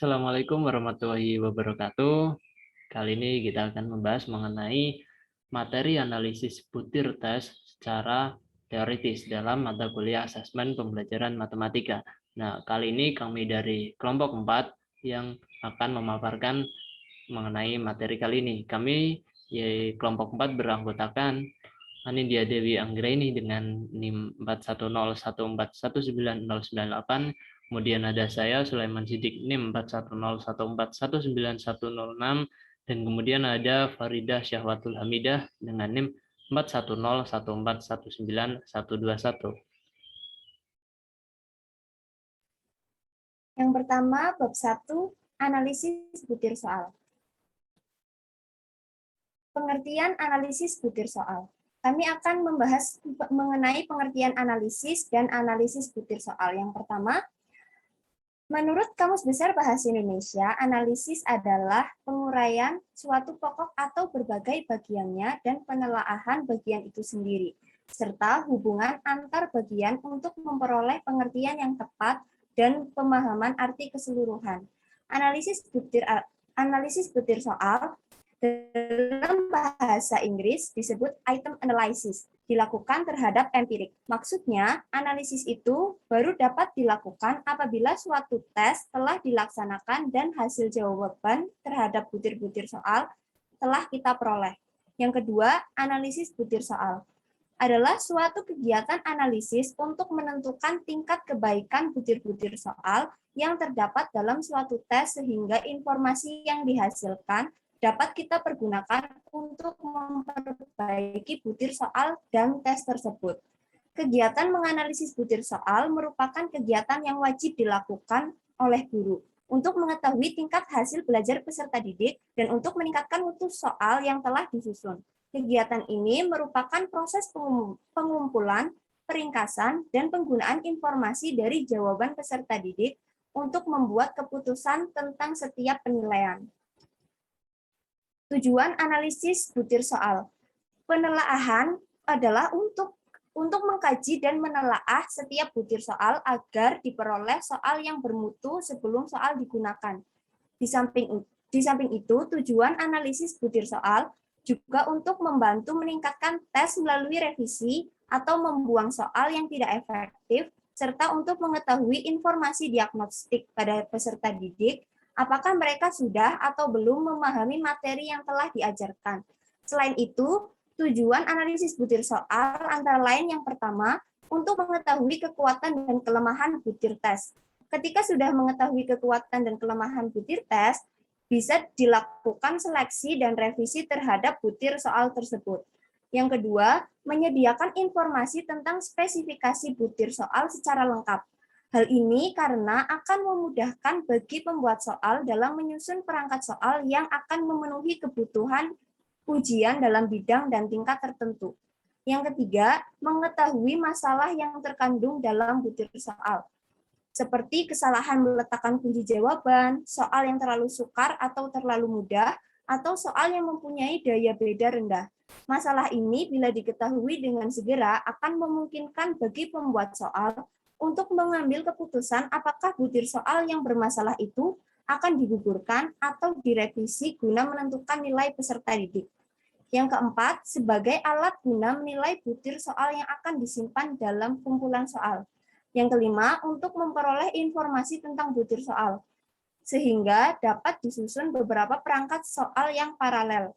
Assalamualaikum warahmatullahi wabarakatuh. Kali ini kita akan membahas mengenai materi analisis butir tes secara teoritis dalam mata kuliah asesmen pembelajaran matematika. Nah, kali ini kami dari kelompok 4 yang akan memaparkan mengenai materi kali ini. Kami kelompok 4 beranggotakan Anindya Dewi Anggraini dengan NIM 410141998. Kemudian ada saya, Sulaiman Sidik, NIM 410141996. Dan kemudian ada Faridah Syahwatul Hamidah dengan NIM 41014199121. Yang pertama, bab 1, analisis butir soal. Pengertian analisis butir soal. Kami akan membahas mengenai pengertian analisis dan analisis butir soal. Yang pertama, menurut Kamus Besar Bahasa Indonesia, analisis adalah penguraian suatu pokok atau berbagai bagiannya dan penelaahan bagian itu sendiri, serta hubungan antar bagian untuk memperoleh pengertian yang tepat dan pemahaman arti keseluruhan. Analisis butir soal dalam bahasa Inggris disebut item analysis, dilakukan terhadap empirik. Maksudnya, analisis itu baru dapat dilakukan apabila suatu tes telah dilaksanakan dan hasil jawaban terhadap butir-butir soal telah kita peroleh. Yang kedua, analisis butir soal adalah suatu kegiatan analisis untuk menentukan tingkat kebaikan butir-butir soal yang terdapat dalam suatu tes sehingga informasi yang dihasilkan dapat kita pergunakan untuk memperbaiki butir soal dan tes tersebut. Kegiatan menganalisis butir soal merupakan kegiatan yang wajib dilakukan oleh guru untuk mengetahui tingkat hasil belajar peserta didik dan untuk meningkatkan mutu soal yang telah disusun. Kegiatan ini merupakan proses pengumpulan, peringkasan, dan penggunaan informasi dari jawaban peserta didik untuk membuat keputusan tentang setiap penilaian. Tujuan analisis butir soal. Penelaahan adalah untuk mengkaji dan menelaah setiap butir soal agar diperoleh soal yang bermutu sebelum soal digunakan. Di samping itu, tujuan analisis butir soal juga untuk membantu meningkatkan tes melalui revisi atau membuang soal yang tidak efektif, serta untuk mengetahui informasi diagnostik pada peserta didik, apakah mereka sudah atau belum memahami materi yang telah diajarkan. Selain itu, tujuan analisis butir soal antara lain yang pertama, untuk mengetahui kekuatan dan kelemahan butir tes. Ketika sudah mengetahui kekuatan dan kelemahan butir tes, bisa dilakukan seleksi dan revisi terhadap butir soal tersebut. Yang kedua, menyediakan informasi tentang spesifikasi butir soal secara lengkap. Hal ini karena akan memudahkan bagi pembuat soal dalam menyusun perangkat soal yang akan memenuhi kebutuhan ujian dalam bidang dan tingkat tertentu. Yang ketiga, mengetahui masalah yang terkandung dalam butir soal, seperti kesalahan meletakkan kunci jawaban, soal yang terlalu sukar atau terlalu mudah, atau soal yang mempunyai daya beda rendah. Masalah ini bila diketahui dengan segera akan memungkinkan bagi pembuat soal untuk mengambil keputusan apakah butir soal yang bermasalah itu akan digugurkan atau direvisi guna menentukan nilai peserta didik. Yang keempat, sebagai alat guna menilai butir soal yang akan disimpan dalam kumpulan soal. Yang kelima, untuk memperoleh informasi tentang butir soal, sehingga dapat disusun beberapa perangkat soal yang paralel.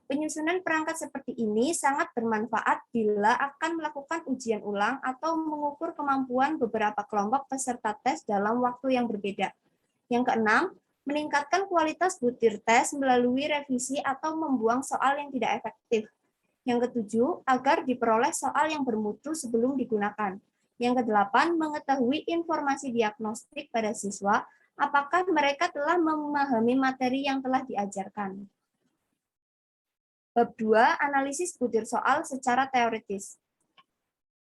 Penyusunan perangkat seperti ini sangat bermanfaat bila akan melakukan ujian ulang atau mengukur kemampuan beberapa kelompok peserta tes dalam waktu yang berbeda. Yang keenam, meningkatkan kualitas butir tes melalui revisi atau membuang soal yang tidak efektif. Yang ketujuh, agar diperoleh soal yang bermutu sebelum digunakan. Yang kedelapan, mengetahui informasi diagnostik pada siswa, apakah mereka telah memahami materi yang telah diajarkan. Bab 2, analisis butir soal secara teoritis.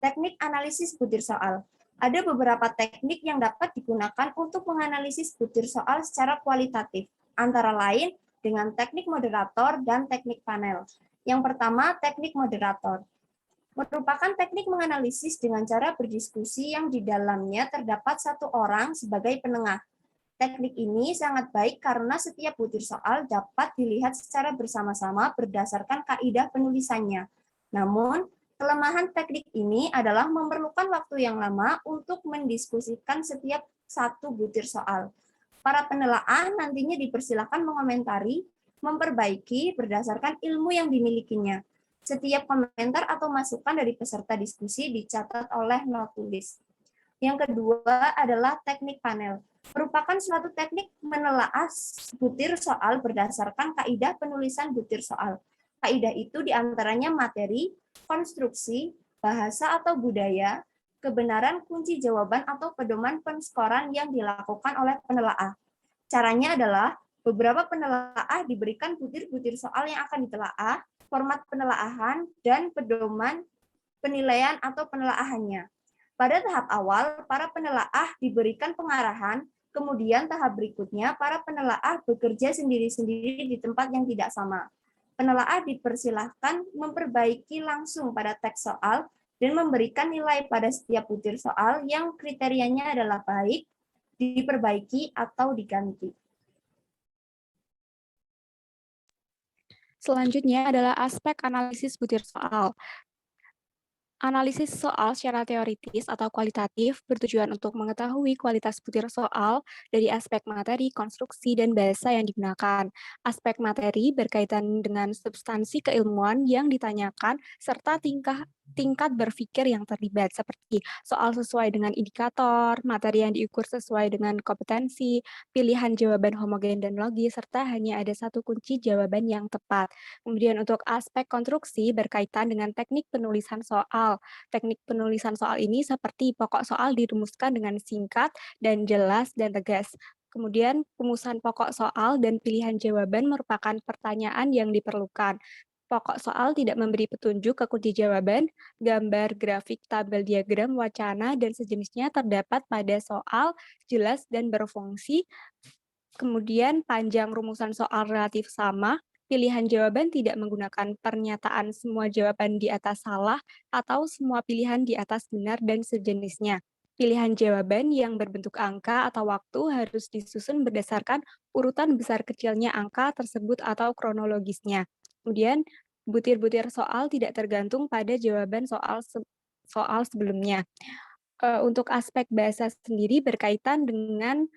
Teknik analisis butir soal. Ada beberapa teknik yang dapat digunakan untuk menganalisis butir soal secara kualitatif, antara lain dengan teknik moderator dan teknik panel. Yang pertama, teknik moderator. Merupakan teknik menganalisis dengan cara berdiskusi yang di dalamnya terdapat satu orang sebagai penengah. Teknik ini sangat baik karena setiap butir soal dapat dilihat secara bersama-sama berdasarkan kaidah penulisannya. Namun, kelemahan teknik ini adalah memerlukan waktu yang lama untuk mendiskusikan setiap satu butir soal. Para penelaah nantinya dipersilakan mengomentari, memperbaiki berdasarkan ilmu yang dimilikinya. Setiap komentar atau masukan dari peserta diskusi dicatat oleh not tulis. Yang kedua adalah teknik panel. Merupakan suatu teknik menelaah butir soal berdasarkan kaidah penulisan butir soal. Kaidah itu diantaranya materi, konstruksi, bahasa atau budaya, kebenaran kunci jawaban atau pedoman penskoran yang dilakukan oleh penelaah. Caranya adalah beberapa penelaah diberikan butir-butir soal yang akan ditelaah, format penelaahan, dan pedoman penilaian atau penelaahannya. Pada tahap awal, para penelaah diberikan pengarahan, kemudian tahap berikutnya, para penelaah bekerja sendiri-sendiri di tempat yang tidak sama. Penelaah dipersilahkan memperbaiki langsung pada teks soal dan memberikan nilai pada setiap butir soal yang kriterianya adalah baik, diperbaiki, atau diganti. Selanjutnya adalah aspek analisis butir soal. Analisis soal secara teoritis atau kualitatif bertujuan untuk mengetahui kualitas butir soal dari aspek materi, konstruksi, dan bahasa yang digunakan. Aspek materi berkaitan dengan substansi keilmuan yang ditanyakan serta tingkat berpikir yang terlibat, seperti soal sesuai dengan indikator, materi yang diukur sesuai dengan kompetensi, pilihan jawaban homogen dan logis, serta hanya ada satu kunci jawaban yang tepat. Kemudian untuk aspek konstruksi berkaitan dengan teknik penulisan soal. Teknik penulisan soal ini seperti pokok soal dirumuskan dengan singkat dan jelas dan tegas. Kemudian rumusan pokok soal dan pilihan jawaban merupakan pertanyaan yang diperlukan. Pokok soal tidak memberi petunjuk ke kunci jawaban, gambar, grafik, tabel, diagram, wacana, dan sejenisnya terdapat pada soal jelas dan berfungsi. Kemudian panjang rumusan soal relatif sama, pilihan jawaban tidak menggunakan pernyataan semua jawaban di atas salah atau semua pilihan di atas benar dan sejenisnya. Pilihan jawaban yang berbentuk angka atau waktu harus disusun berdasarkan urutan besar kecilnya angka tersebut atau kronologisnya. Kemudian, butir-butir soal tidak tergantung pada jawaban soal sebelumnya. Untuk aspek bahasa sendiri berkaitan dengan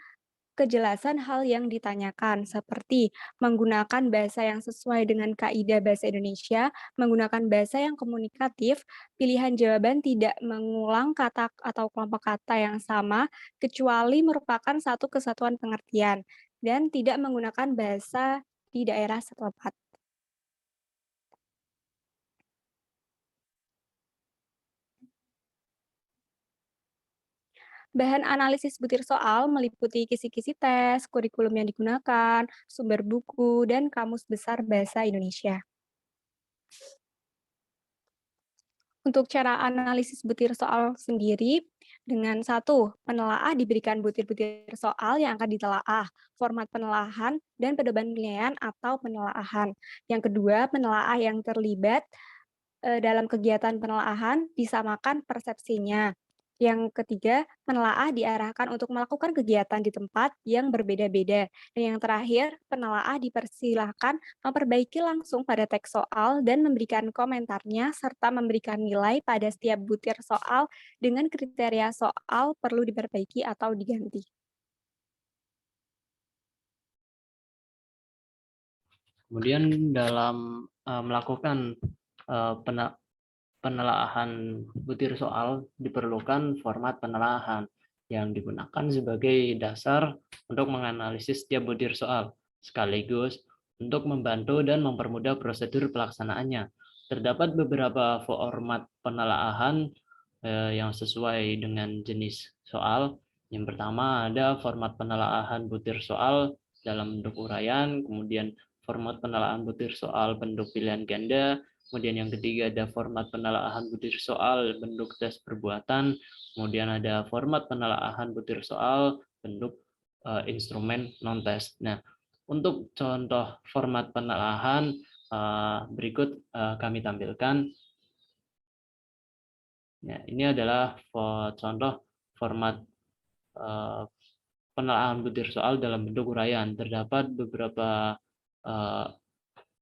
kejelasan hal yang ditanyakan, seperti menggunakan bahasa yang sesuai dengan kaidah bahasa Indonesia, menggunakan bahasa yang komunikatif, pilihan jawaban tidak mengulang kata atau kelompok kata yang sama, kecuali merupakan satu kesatuan pengertian, dan tidak menggunakan bahasa di daerah setempat. Bahan analisis butir soal meliputi kisi-kisi tes, kurikulum yang digunakan, sumber buku, dan kamus besar bahasa Indonesia. Untuk cara analisis butir soal sendiri, dengan satu, penelaah diberikan butir-butir soal yang akan ditelaah, format penelaahan, dan pedoman penilaian atau penelaahan. Yang kedua, penelaah yang terlibat dalam kegiatan penelaahan disamakan persepsinya. Yang ketiga, penelaah diarahkan untuk melakukan kegiatan di tempat yang berbeda-beda. Dan yang terakhir, penelaah dipersilahkan memperbaiki langsung pada teks soal dan memberikan komentarnya serta memberikan nilai pada setiap butir soal dengan kriteria soal perlu diperbaiki atau diganti. Kemudian dalam melakukan penelaahan butir soal diperlukan format penelaahan yang digunakan sebagai dasar untuk menganalisis setiap butir soal, sekaligus untuk membantu dan mempermudah prosedur pelaksanaannya. Terdapat beberapa format penelaahan yang sesuai dengan jenis soal. Yang pertama ada format penelaahan butir soal dalam bentuk uraian, kemudian format penelaahan butir soal bentuk pilihan ganda, kemudian yang ketiga ada format penelaahan butir soal bentuk tes perbuatan, kemudian ada format penelaahan butir soal bentuk instrumen non-tes. Nah, untuk contoh format penelaahan berikut kami tampilkan. Nah, ini adalah contoh format penelaahan butir soal dalam bentuk uraian. Terdapat beberapa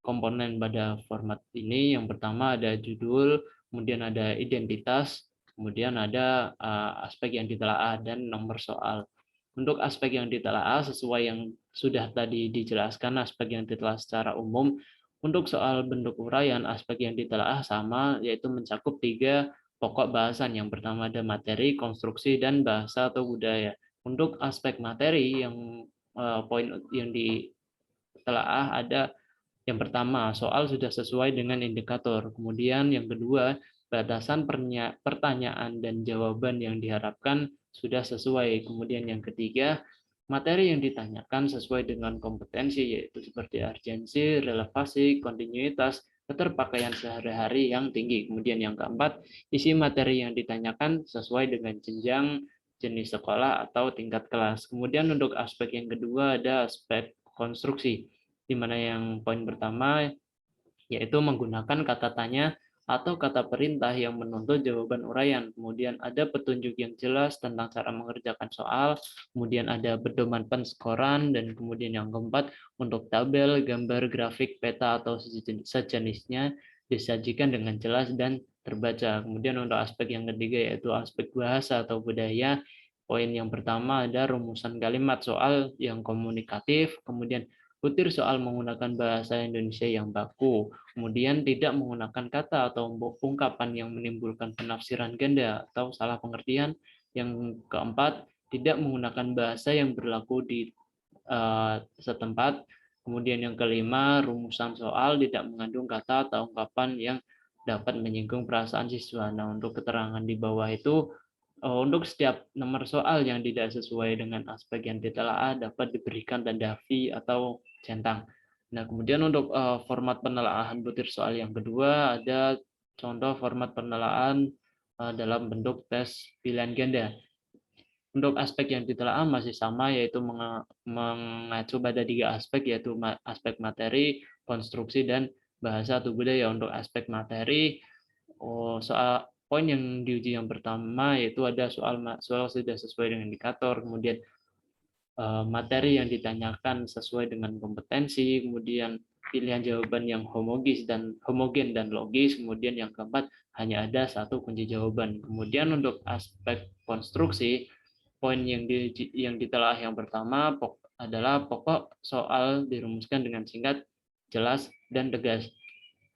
komponen pada format ini. Yang pertama ada judul, kemudian ada identitas, kemudian ada aspek yang ditelaah dan nomor soal. Untuk aspek yang ditelaah sesuai yang sudah tadi dijelaskan, aspek yang ditelaah secara umum. Untuk soal bentuk uraian, aspek yang ditelaah sama, yaitu mencakup 3 pokok bahasan. Yang pertama ada materi, konstruksi, dan bahasa atau budaya. Untuk aspek materi yang poin yang ditelaah ada yang pertama, soal sudah sesuai dengan indikator. Kemudian yang kedua, batasan pertanyaan dan jawaban yang diharapkan sudah sesuai. Kemudian yang ketiga, materi yang ditanyakan sesuai dengan kompetensi, yaitu seperti urgensi, relevasi, kontinuitas, keterpakaian sehari-hari yang tinggi. Kemudian yang keempat, isi materi yang ditanyakan sesuai dengan jenjang, jenis sekolah, atau tingkat kelas. Kemudian untuk aspek yang kedua ada aspek konstruksi, di mana yang poin pertama yaitu menggunakan kata tanya atau kata perintah yang menuntut jawaban uraian. Kemudian ada petunjuk yang jelas tentang cara mengerjakan soal, kemudian ada pedoman penskoran, dan kemudian yang keempat, untuk tabel, gambar, grafik, peta, atau sejenisnya disajikan dengan jelas dan terbaca. Kemudian untuk aspek yang ketiga yaitu aspek bahasa atau budaya. Poin yang pertama ada rumusan kalimat soal yang komunikatif, kemudian butir soal menggunakan bahasa Indonesia yang baku, kemudian tidak menggunakan kata atau ungkapan yang menimbulkan penafsiran ganda atau salah pengertian. Yang keempat, tidak menggunakan bahasa yang berlaku di setempat. Kemudian yang kelima, rumusan soal tidak mengandung kata atau ungkapan yang dapat menyinggung perasaan siswa. Nah, untuk keterangan di bawah itu, untuk setiap nomor soal yang tidak sesuai dengan aspek yang ditelaah dapat diberikan tanda V atau centang. Nah, kemudian untuk format penelaahan butir soal yang kedua ada contoh format penelaahan dalam bentuk tes pilihan ganda. Untuk aspek yang ditelaah masih sama, yaitu mengacu pada 3 aspek, yaitu aspek materi, konstruksi, dan bahasa atau budaya. Untuk aspek materi, soal poin yang diuji yang pertama yaitu ada soal sudah sesuai dengan indikator, kemudian materi yang ditanyakan sesuai dengan kompetensi, kemudian pilihan jawaban yang homogen dan logis, kemudian yang keempat hanya ada 1 kunci jawaban. Kemudian untuk aspek konstruksi, poin yang ditelaah yang pertama adalah pokok soal dirumuskan dengan singkat, jelas, dan tegas.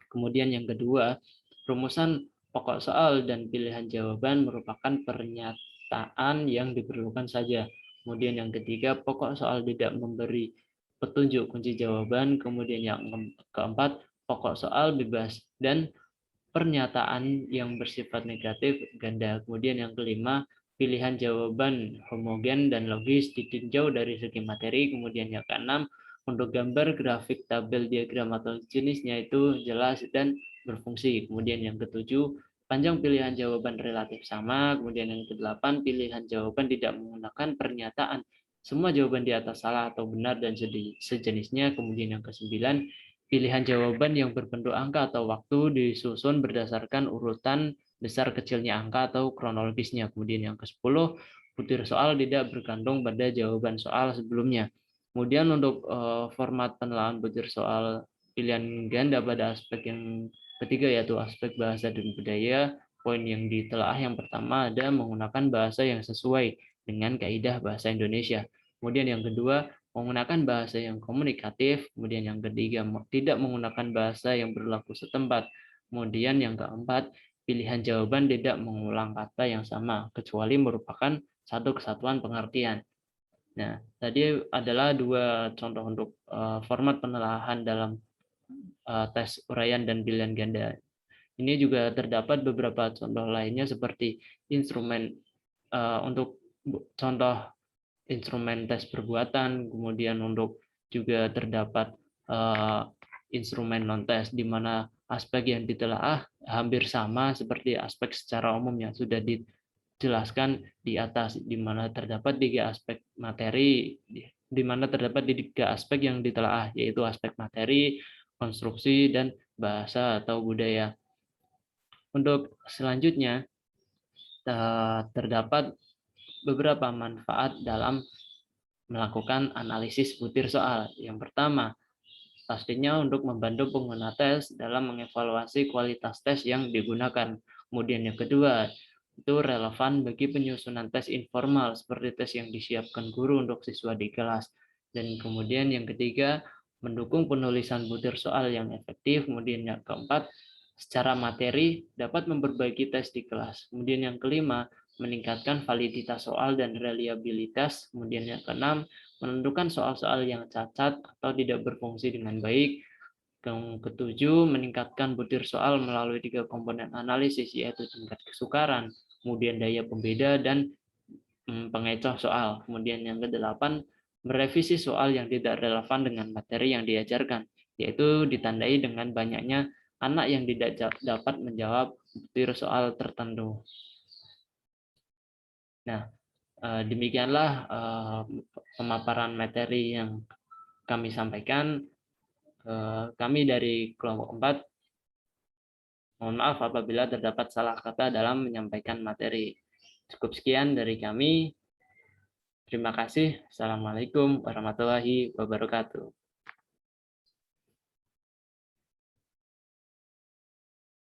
Kemudian yang kedua, rumusan pokok soal dan pilihan jawaban merupakan pernyataan yang diperlukan saja. Kemudian yang ketiga, pokok soal tidak memberi petunjuk kunci jawaban. Kemudian yang keempat, pokok soal bebas dan pernyataan yang bersifat negatif ganda. Kemudian yang kelima, pilihan jawaban homogen dan logis ditinjau dari segi materi. Kemudian yang keenam, untuk gambar, grafik, tabel, diagram, atau jenisnya itu jelas dan berfungsi. Kemudian yang ketujuh, panjang pilihan jawaban relatif sama. Kemudian yang kedelapan, pilihan jawaban tidak menggunakan pernyataan. Semua jawaban di atas salah atau benar dan sejenisnya. Kemudian yang kesembilan, pilihan jawaban yang berbentuk angka atau waktu disusun berdasarkan urutan besar kecilnya angka atau kronologisnya. Kemudian yang ke-10, butir soal tidak bergantung pada jawaban soal sebelumnya. Kemudian untuk format penelaahan butir soal pilihan ganda pada aspek yang ketiga yaitu aspek bahasa dan budaya, poin yang ditelaah yang pertama ada menggunakan bahasa yang sesuai dengan kaidah bahasa Indonesia. Kemudian yang kedua, menggunakan bahasa yang komunikatif. Kemudian yang ketiga, tidak menggunakan bahasa yang berlaku setempat. Kemudian yang keempat, pilihan jawaban tidak mengulang kata yang sama, kecuali merupakan satu kesatuan pengertian. Nah, tadi adalah 2 contoh untuk format penelaahan dalam tes uraian dan pilihan ganda. Ini juga terdapat beberapa contoh lainnya seperti instrumen untuk contoh instrumen tes perbuatan, kemudian untuk juga terdapat instrumen non-tes di mana aspek yang ditelaah hampir sama seperti aspek secara umum yang sudah dijelaskan di atas, di mana terdapat 3 aspek materi, di mana terdapat 3 aspek yang ditelaah, yaitu aspek materi, konstruksi, dan bahasa atau budaya. Untuk selanjutnya, terdapat beberapa manfaat dalam melakukan analisis butir soal. Yang pertama, pastinya untuk membantu pengguna tes dalam mengevaluasi kualitas tes yang digunakan. Kemudian yang kedua, itu relevan bagi penyusunan tes informal seperti tes yang disiapkan guru untuk siswa di kelas. Dan kemudian yang ketiga, mendukung penulisan butir soal yang efektif. Kemudian yang keempat, secara materi dapat memperbaiki tes di kelas. Kemudian yang kelima, meningkatkan validitas soal dan reliabilitas. Kemudian yang keenam, menentukan soal-soal yang cacat atau tidak berfungsi dengan baik. Yang ketujuh, meningkatkan butir soal melalui 3 komponen analisis, yaitu tingkat kesukaran, kemudian daya pembeda, dan pengecoh soal. Kemudian yang kedelapan, merevisi soal yang tidak relevan dengan materi yang diajarkan, yaitu ditandai dengan banyaknya anak yang tidak dapat menjawab butir soal tertentu. Nah, demikianlah pemaparan materi yang kami sampaikan. Kami dari kelompok 4, mohon maaf apabila terdapat salah kata dalam menyampaikan materi. Cukup sekian dari kami. Terima kasih. Assalamualaikum warahmatullahi wabarakatuh.